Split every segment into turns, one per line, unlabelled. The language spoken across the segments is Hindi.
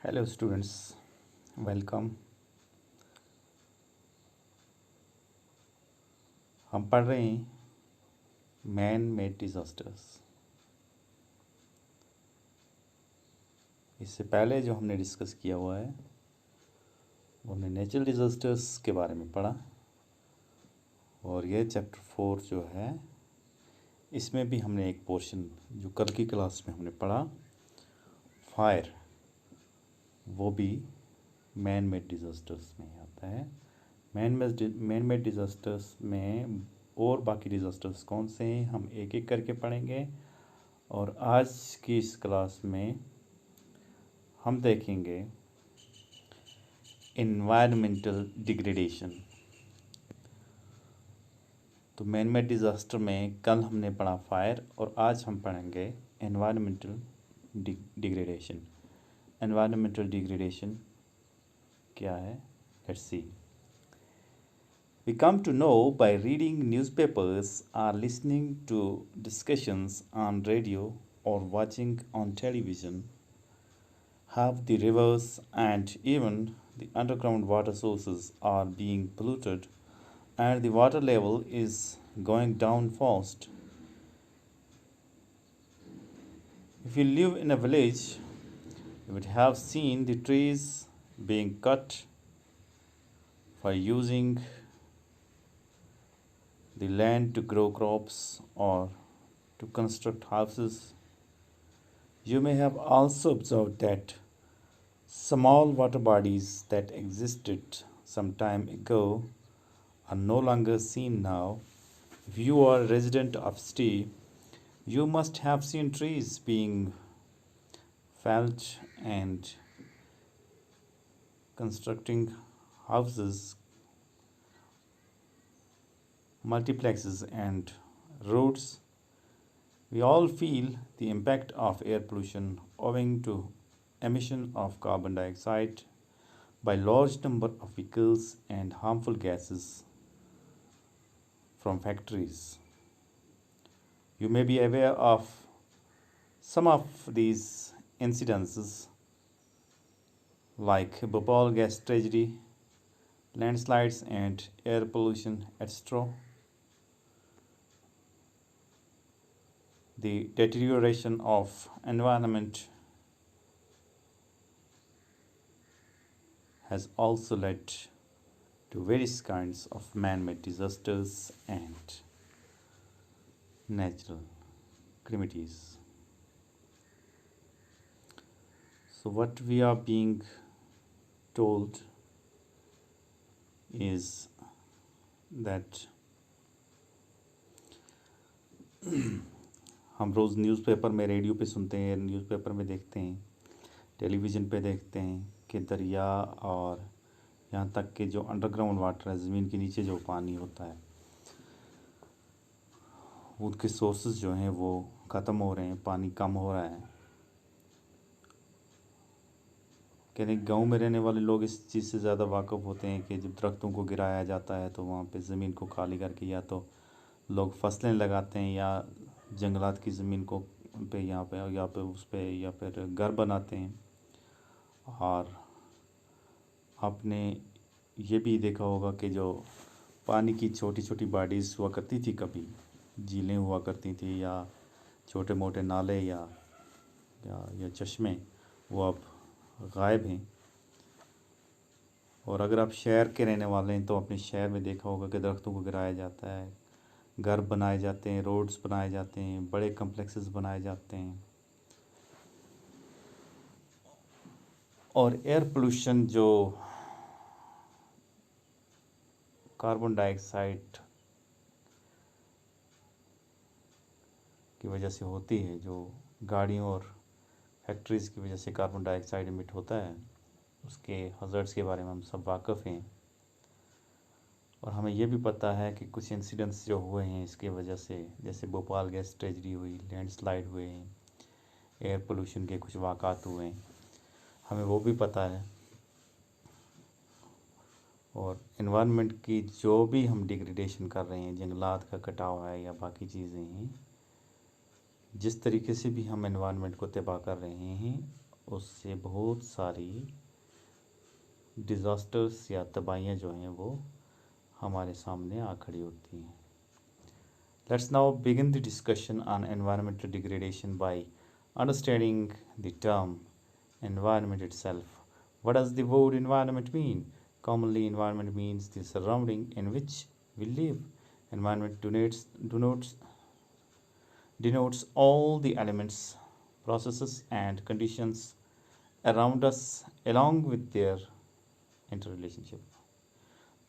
Hello students, welcome. हम पढ़ रहे हैं मैन मेड डिज़ास्टर्स। इससे पहले जो हमने डिस्कस किया हुआ है वो हमने नेचुरल डिज़ास्टर्स के बारे में पढ़ा, और ये चैप्टर 4 जो है इसमें भी हमने एक पोर्शन जो कल की क्लास में हमने पढ़ा, फायर, वो भी मैन मेड डिज़ास्टर्स में आता है। मैन मेड डिज़ास्टर्स में और बाकी डिज़ास्टर्स कौन से हैं हम एक एक करके पढ़ेंगे, और आज की इस क्लास में हम देखेंगे एनवायरमेंटल डिग्रेडेशन। तो मैन मेड डिज़ास्टर में कल हमने पढ़ा फायर, और आज हम पढ़ेंगे एनवायरमेंटल डिग्रेडेशन। एनवायरमेंटल डिग्रेडेशन क्या है, let's see. We come to know by reading newspapers or listening to discussions on radio or watching on television how the rivers and even the underground water sources are being polluted and the water level is going down fast. If you live in a village, you would have seen the trees being cut for using the land to grow crops or to construct houses. You may have also observed that small water bodies that existed some time ago are no longer seen now. If you are a resident of city, you must have seen trees being felled and constructing houses, multiplexes and roads. We all feel the impact of air pollution owing to emission of carbon dioxide by large number of vehicles and harmful gases from factories. You may be aware of some of these incidences like Bhopal gas tragedy, landslides and air pollution, etc. The deterioration of environment has also led to various kinds of man-made disasters and natural calamities. So what we are being told is that हम रोज़ न्यूज़पेपर में, रेडियो पे सुनते हैं, न्यूज़पेपर में देखते हैं, टेलीविज़न पे देखते हैं कि दरिया और यहाँ तक कि जो अंडरग्राउंड वाटर है, ज़मीन के नीचे जो पानी होता है, उसके सोर्सेज जो हैं वो ख़त्म हो रहे हैं, पानी कम हो रहा है। कहते हैं गाँव में रहने वाले लोग इस चीज़ से ज़्यादा वाकिफ़ होते हैं कि जब दरख्तों को गिराया जाता है तो वहाँ पे ज़मीन को खाली करके या तो लोग फसलें लगाते हैं या जंगलात की ज़मीन को पे यहाँ पे या पे उस पे या फिर घर बनाते हैं। और आपने ये भी देखा होगा कि जो पानी की छोटी छोटी बॉडीज़ हुआ करती थी, कभी झीलें हुआ करती थी या छोटे मोटे नाले या चश्मे, वो अब गायब हैं। और अगर आप शहर के रहने वाले हैं तो अपने शहर में देखा होगा कि दरख्तों को गिराया जाता है, घर बनाए जाते हैं, रोड्स बनाए जाते हैं, बड़े कम्प्लेक्सेस बनाए जाते हैं। और एयर पोल्यूशन जो कार्बन डाइऑक्साइड की वजह से होती है, जो गाड़ियों और फैक्ट्रीज़ की वजह से कार्बन डाइऑक्साइड इमिट होता है, उसके हज़ार्ड्स के बारे में हम सब वाकिफ़ हैं। और हमें यह भी पता है कि कुछ इंसिडेंट्स जो हुए हैं इसके वजह से, जैसे भोपाल गैस ट्रेजडी हुई, लैंडस्लाइड हुए हैं, एयर पोल्यूशन के कुछ वाक़ात हुए हैं, हमें वो भी पता है। और एनवायरनमेंट की जो भी हम डिग्रेडेशन कर रहे हैं, जंगलात का कटाव है या बाकी चीज़ें हैं, जिस तरीके से भी हम एनवायरनमेंट को तबाह कर रहे हैं, उससे बहुत सारी डिज़ास्टर्स या तबाहियाँ जो हैं वो हमारे सामने आ खड़ी होती हैं. Let's now begin the discussion on environmental degradation by understanding the term environment itself. What does the word environment mean? Commonly, environment means the surrounding in which we live. Environment denotes all the elements, processes, and conditions around us along with their interrelationship.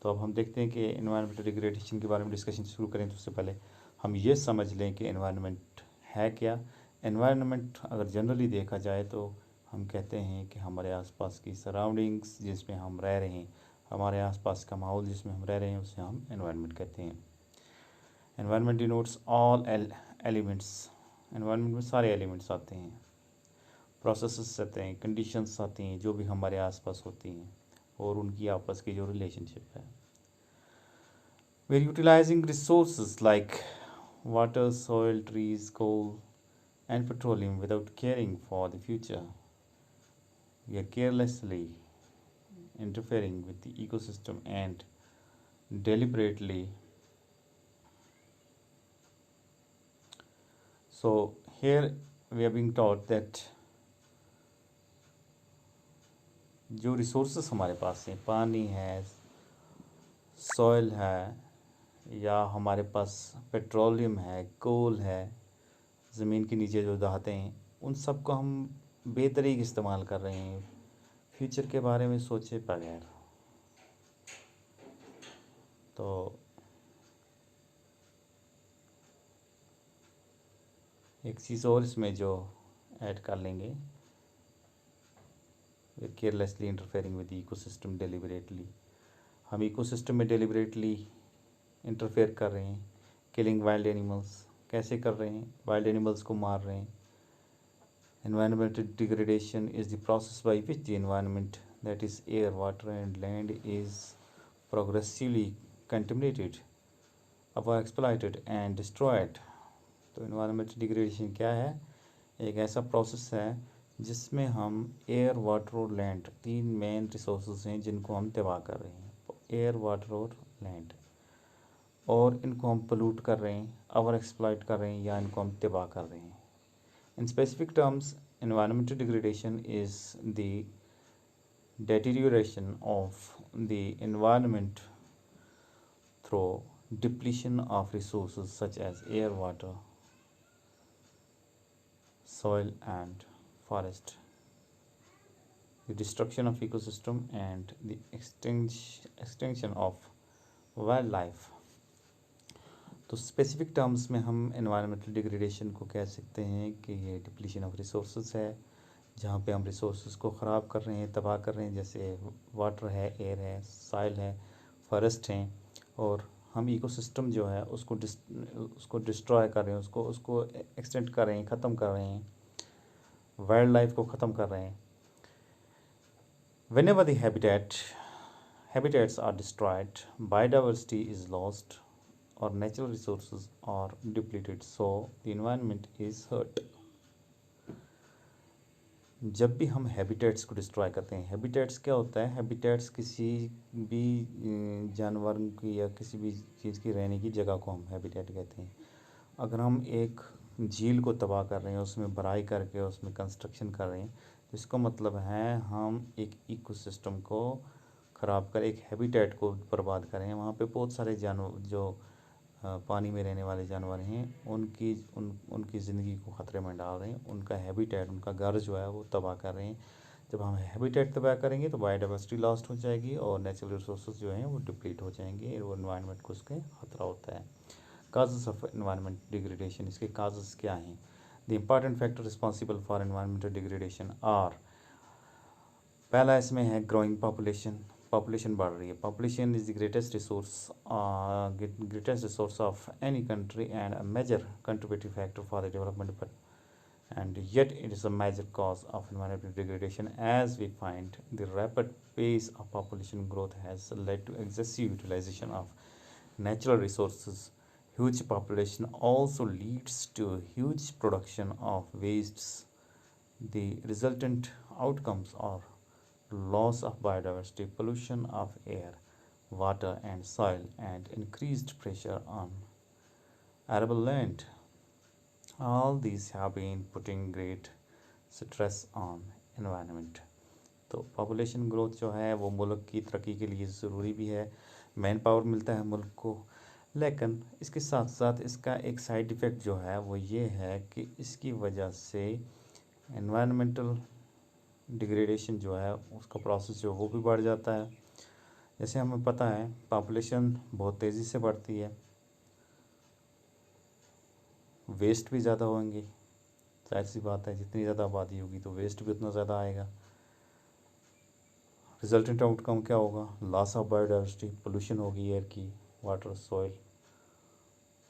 तो अब हम देखते हैं कि एनवायरमेंटल डिग्रेडेशन के बारे में डिस्कशन शुरू करें तो उससे पहले हम ये समझ लें कि एनवायरनमेंट है क्या. एनवायरनमेंट अगर जनरली देखा जाए तो हम कहते हैं कि हमारे आसपास की सराउंडिंग्स जिसमें हम रह रहे हैं, हमारे आसपास का माहौल जिसमें हम रह रहे हैं, उसे हम एनवायरनमेंट कहते हैं. Environment denotes all elements. Environment में सारे एलिमेंट्स आते हैं, प्रोसेसेस आते हैं, कंडीशंस आती हैं जो भी हमारे आसपास होती हैं और उनकी आपस की जो रिलेशनशिप है. We are utilizing resources like water, soil, trees, coal, and petroleum without caring for the future. We are carelessly interfering with the ecosystem and deliberately. So, here we are being taught that जो रिसोर्सेस हमारे पास हैं, पानी है, सॉइल है, या हमारे पास पेट्रोलियम है, कोल है, ज़मीन के नीचे जो धातें हैं, उन सब को हम बेतरीक इस्तेमाल कर रहे हैं फ्यूचर के बारे में सोचे बगैर. तो एक चीज़ और इसमें जो ऐड कर लेंगे, we carelessly interfering with ecosystem deliberately. हम इकोसिस्टम में डेलिबरेटली इंटरफेयर कर रहे हैं. Killing wild animals. कैसे कर रहे हैं? वाइल्ड एनिमल्स को मार रहे हैं. Environmental degradation is the process by which the environment, that is air, water and land, is progressively contaminated, overexploited and destroyed. तो environmental degradation क्या है? एक ऐसा प्रोसेस है जिसमें हम एयर, वाटर और लैंड, तीन मेन रिसोर्सेज हैं जिनको हम तबाह कर रहे हैं. एयर, वाटर और लैंड, और इनको हम पोल्यूट कर रहे हैं, ओवर एक्सप्लॉइट कर रहे हैं या इनको हम तबाह कर रहे हैं. In specific terms, environmental degradation is the deterioration of the environment through depletion of resources such as air, water, soil and forest, the destruction of ecosystem and the extinction of wildlife. तो स्पेसिफिक टर्म्स में हम एनवायरमेंटल डिग्रेडेशन को कह सकते हैं कि ये डिप्लीशन ऑफ रिसोर्सेज है, जहाँ पे हम रिसोर्सेज को ख़राब कर रहे हैं, तबाह कर रहे हैं. जैसे वाटर है, एयर है, सॉइल है, फॉरेस्ट हैं, और हम इकोसिस्टम जो है उसको डिस्ट्रॉय कर रहे हैं, उसको एक्सटेंड कर रहे हैं, ख़त्म कर रहे हैं, वाइल्ड लाइफ को ख़त्म कर रहे हैं. Whenever the habitats are destroyed, biodiversity is lost or natural resources are depleted, so the environment is hurt. जब भी हम हैबिटेट्स को डिस्ट्रॉय करते हैं, हैबिटेट्स क्या होता है? हैबिटेट्स किसी भी जानवर की या किसी भी चीज़ की रहने की जगह को हम हैबिटेट कहते हैं. अगर हम एक झील को तबाह कर रहे हैं, उसमें भराई करके उसमें कंस्ट्रक्शन कर रहे हैं, तो इसका मतलब है हम एक इकोसिस्टम को ख़राब कर, एक हैबिटेट को बर्बाद कर रहे हैं. वहाँ पे बहुत सारे जानवर जो पानी में रहने वाले जानवर हैं, उनकी ज़िंदगी को ख़तरे में डाल रहे हैं. उनका हैबिटेट, उनका घर जो है वो तबाह कर रहे हैं. जब हम हैबिटेट तबाह करेंगे तो बायोडाइवर्सिटी लॉस्ट हो जाएगी और नेचुरल रिसोर्सेज जो हैं वो डिप्लीट हो जाएंगे, वो एनवायरनमेंट को उसके ख़तरा होता है. काजेस ऑफ एनवायरनमेंट डिग्रेडेशन, इसके काजेस क्या हैं? The important factor responsible for environmental degradation are. पहला इसमें है ग्रोइंग पॉपुलेशन. पॉपुलेशन बढ़ रही है. Population is the greatest resource of any country and a major contributive factor for the development, but and yet it is a major cause of environmental degradation, as we find the rapid pace of population growth has led to excessive utilization of natural resources. Huge population also leads to huge production of wastes The resultant outcomes are loss of biodiversity, pollution of air, water, and soil, and increased pressure on arable land. All these have been putting great stress on environment. तो पॉपुलेशन ग्रोथ जो है वो मुल्क की तरक्की के लिए ज़रूरी भी है, मैन पावर मिलता है मुल्क को, लेकिन इसके साथ साथ इसका एक साइड इफ़ेक्ट जो है वो ये है कि इसकी वजह से एनवायरमेंटल डिग्रेडेशन जो है उसका प्रोसेस जो वो भी बढ़ जाता है। जैसे हमें पता है पॉपुलेशन बहुत तेज़ी से बढ़ती है, वेस्ट भी ज़्यादा होंगे, जाहिर सी बात है जितनी ज़्यादा आबादी होगी तो वेस्ट भी उतना ज़्यादा आएगा। रिजल्टेंट आउटकम क्या होगा? लॉस ऑफ बायोडाइवर्सिटी, पोल्यूशन होगी एयर की, वाटर, सॉइल,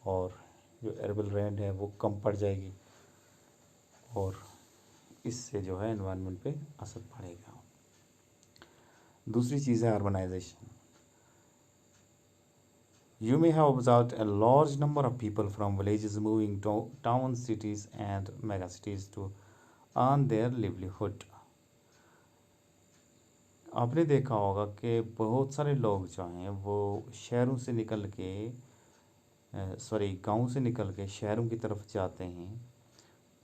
और जो एरेबल लैंड है वो कम पड़ जाएगी और इससे जो है एनवायरनमेंट पे असर पड़ेगा। दूसरी चीज़ है urbanisation. You may have observed a large number of people from villages moving to towns, cities, and megacities to earn their livelihood. आपने देखा होगा कि बहुत सारे लोग जो हैं वो शहरों से निकल के गाँव से निकल के शहरों की तरफ जाते हैं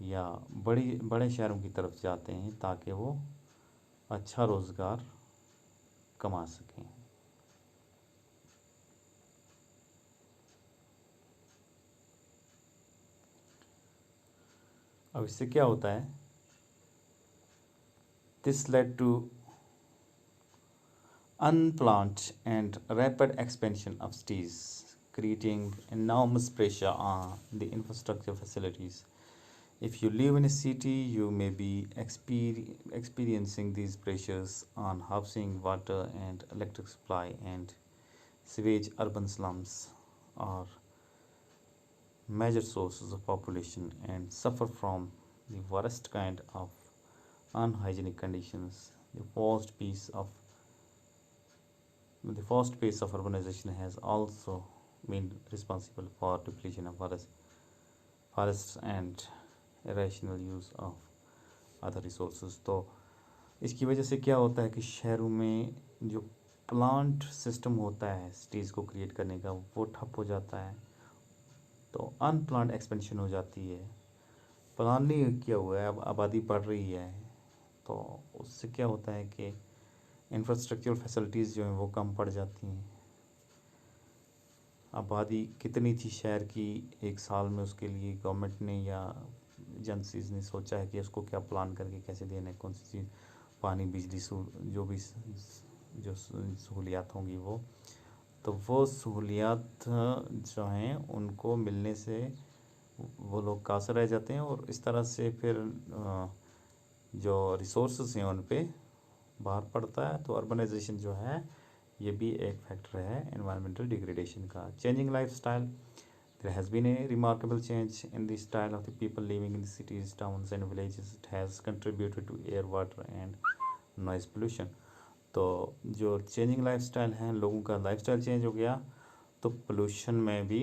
या बड़े शहरों की तरफ जाते हैं ताकि वो अच्छा रोज़गार कमा सकें। अब इससे क्या होता है? This led to unplanned and rapid expansion of cities, creating enormous pressure on the infrastructure facilities. If you live in a city, you may be experiencing these pressures on housing, water, and electric supply, and sewage. Urban slums are major sources of population and suffer from the worst kind of unhygienic conditions. The fast pace of urbanization has also been responsible for depletion of forests and irrational use of other resources. तो इसकी वजह से क्या होता है कि शहरों में जो प्लांट सिस्टम होता है सिटीज़ को क्रिएट करने का वो ठप हो जाता है, तो अनप्लान्ड एक्सपेंशन हो जाती है। प्लान नहीं किया हुआ है, अब आबादी बढ़ रही है, तो उससे क्या होता है कि इंफ्रास्ट्रक्चर फैसिलिटीज़ जो हैं वो कम पड़ जाती हैं। आबादी कितनी थी शहर की एक साल में, उसके लिए गवर्नमेंट ने या एजेंसीज ने सोचा है कि उसको क्या प्लान करके कैसे देना है, कौन सी चीज़, पानी, बिजली, जो भी जो सहूलियात होंगी वो सहूलियात जो हैं उनको मिलने से वो लोग कासर रह जाते हैं और इस तरह से फिर जो रिसोर्सेज हैं उन पे बाहर पड़ता है। तो अर्बनाइजेशन जो है ये भी एक फैक्टर है एनवायरमेंटल डिग्रेडेशन का। Changing lifestyle, there has been a remarkable change in the style of the people living in the cities, towns and villages. It has contributed to air, water and noise pollution. तो जो चेंजिंग लाइफ स्टाइल है, लोगों का लाइफ स्टाइल चेंज हो गया तो पोल्यूशन में भी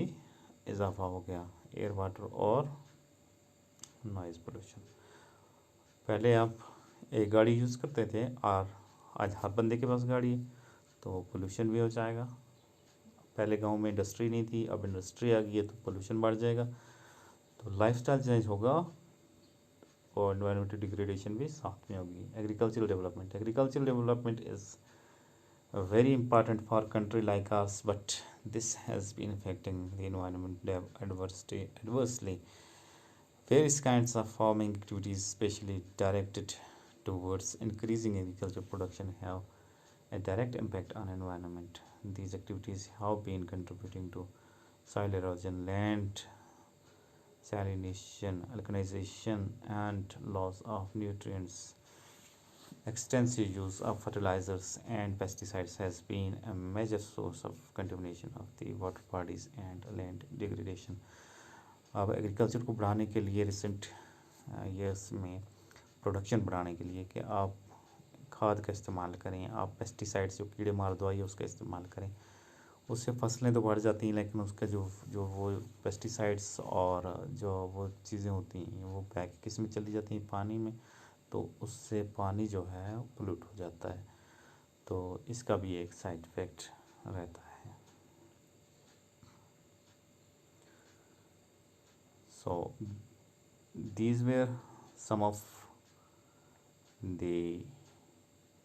इजाफा हो गया, एयर, वाटर और नॉइज़ पोल्यूशन। पहले आप एक गाड़ी यूज़ करते थे और आज हर बंदे के पास गाड़ी है, तो पोल्यूशन भी हो जाएगा। पहले गांव में इंडस्ट्री नहीं थी, अब इंडस्ट्री आ गई है तो पोल्यूशन बढ़ जाएगा। तो लाइफस्टाइल चेंज होगा और एनवायरमेंटल डिग्रेडेशन भी साथ में होगी। Agricultural development is very important for a country like us, but this has been affecting the environment adversely. Various kinds of farming activities, especially directed towards increasing agricultural production, have a direct impact on environment. These activities have been contributing to soil erosion, land salination, alkalization, and loss of nutrients. Extensive use of fertilizers and pesticides has been a major source of contamination of the water bodies and land degradation. अब एग्रीकल्चर को बढ़ाने के लिए रिसेंट ईयर्स में प्रोडक्शन बढ़ाने के लिए कि आप खाद का इस्तेमाल करें, आप पेस्टिसाइड्स जो कीड़े मार दवाई है उसका इस्तेमाल करें, उससे फसलें तो बढ़ जाती हैं लेकिन उसका जो वो पेस्टिसाइड्स और जो वो चीज़ें होती हैं वो बैक किस में चली जाती हैं, पानी में। तो उससे पानी जो है पोल्यूट हो जाता है। तो इसका भी एक साइड इफ़ेक्ट रहता है। So these were some of the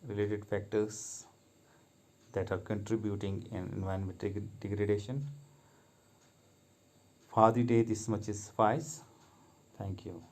related factors that are contributing in environmental degradation. For the day, this much is suffice. Thank you.